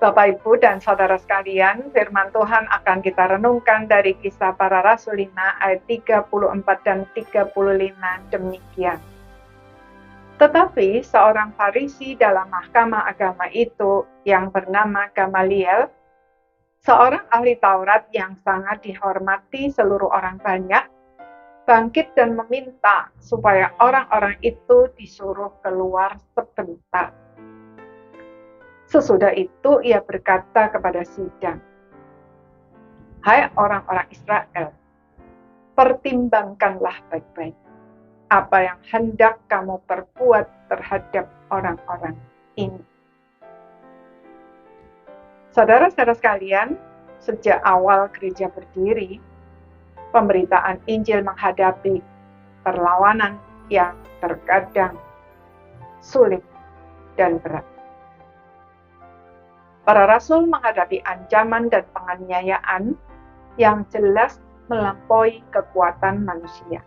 Bapak, Ibu, dan saudara sekalian, firman Tuhan akan kita renungkan dari Kisah Para Rasul 5 ayat 34 dan 35 demikian. Tetapi seorang Farisi dalam mahkamah agama itu yang bernama Gamaliel, seorang ahli Taurat yang sangat dihormati seluruh orang banyak, bangkit dan meminta supaya orang-orang itu disuruh keluar sebentar. Sesudah itu ia berkata kepada sidang, "Hai orang-orang Israel, pertimbangkanlah baik-baik apa yang hendak kamu perbuat terhadap orang-orang ini." Saudara-saudara sekalian, sejak awal gereja berdiri, pemberitaan Injil menghadapi perlawanan yang terkadang sulit dan berat. Para rasul menghadapi ancaman dan penganiayaan yang jelas melampaui kekuatan manusia.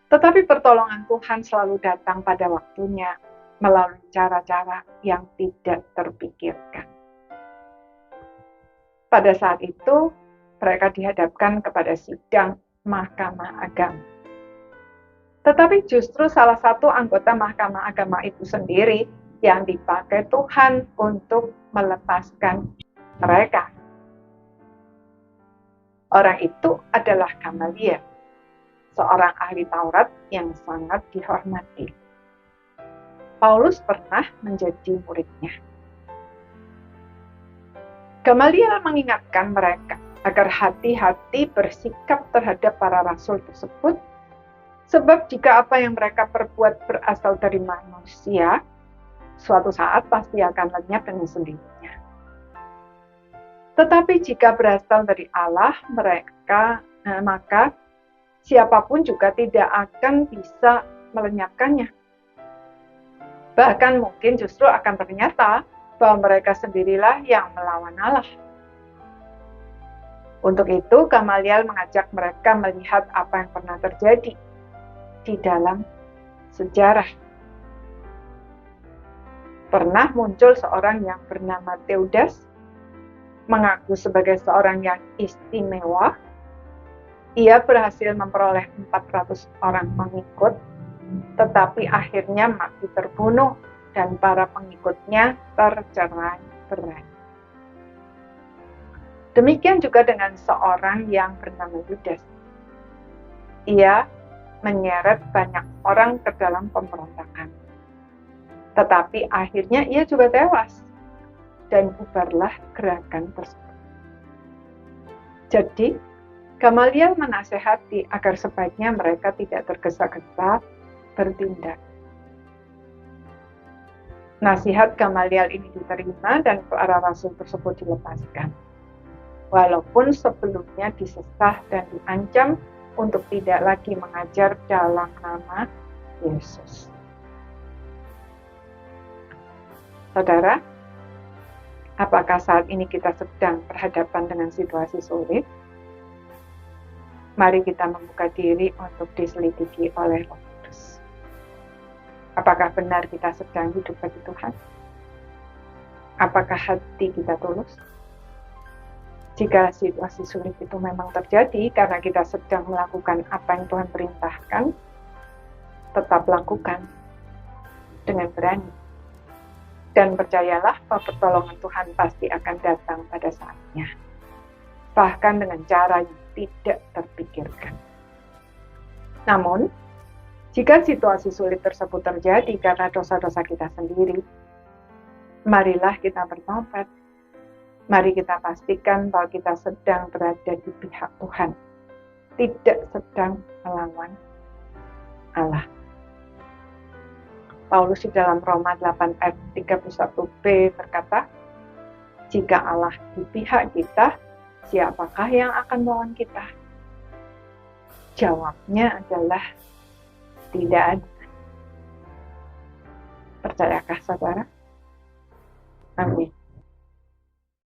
Tetapi pertolongan Tuhan selalu datang pada waktunya melalui cara-cara yang tidak terpikirkan. Pada saat itu, mereka dihadapkan kepada sidang mahkamah agama. Tetapi justru salah satu anggota mahkamah agama itu sendiri yang dipakai Tuhan untuk melepaskan mereka. Orang itu adalah Gamaliel, seorang ahli Taurat yang sangat dihormati. Paulus pernah menjadi muridnya. Gamaliel mengingatkan mereka agar hati-hati bersikap terhadap para rasul tersebut, sebab jika apa yang mereka perbuat berasal dari manusia, suatu saat pasti akan lenyap dengan sendirinya. Tetapi jika berasal dari Allah, maka siapapun juga tidak akan bisa melenyapkannya. Bahkan mungkin justru akan ternyata bahwa mereka sendirilah yang melawan Allah. Untuk itu, Gamaliel mengajak mereka melihat apa yang pernah terjadi di dalam sejarah. Pernah muncul seorang yang bernama Teudas, mengaku sebagai seorang yang istimewa. Ia berhasil memperoleh 400 orang pengikut, tetapi akhirnya mati terbunuh dan para pengikutnya tercerai-berai. Demikian juga dengan seorang yang bernama Yudas. Ia menyeret banyak orang ke dalam pemberontakan. Tetapi akhirnya ia juga tewas dan bubarlah gerakan tersebut. Jadi, Gamaliel menasehati agar sebaiknya mereka tidak tergesa-gesa bertindak. Nasihat Gamaliel ini diterima dan para rasul tersebut dilepaskan. Walaupun sebelumnya disesah dan diancam untuk tidak lagi mengajar dalam nama Yesus. Saudara, apakah saat ini kita sedang berhadapan dengan situasi sulit? Mari kita membuka diri untuk diselidiki oleh Roh Kudus. Apakah benar kita sedang hidup bagi Tuhan? Apakah hati kita tulus? Jika situasi sulit itu memang terjadi karena kita sedang melakukan apa yang Tuhan perintahkan, tetap lakukan dengan berani. Dan percayalah bahwa pertolongan Tuhan pasti akan datang pada saatnya. Bahkan dengan cara yang tidak terpikirkan. Namun, jika situasi sulit tersebut terjadi karena dosa-dosa kita sendiri, marilah kita bertobat. Mari kita pastikan bahwa kita sedang berada di pihak Tuhan, tidak sedang melawan Allah. Paulus di dalam Roma 8 ayat 31b berkata, "Jika Allah di pihak kita, siapakah yang akan melawan kita?" Jawabnya adalah tidak ada. Percayakah saudara? Amin.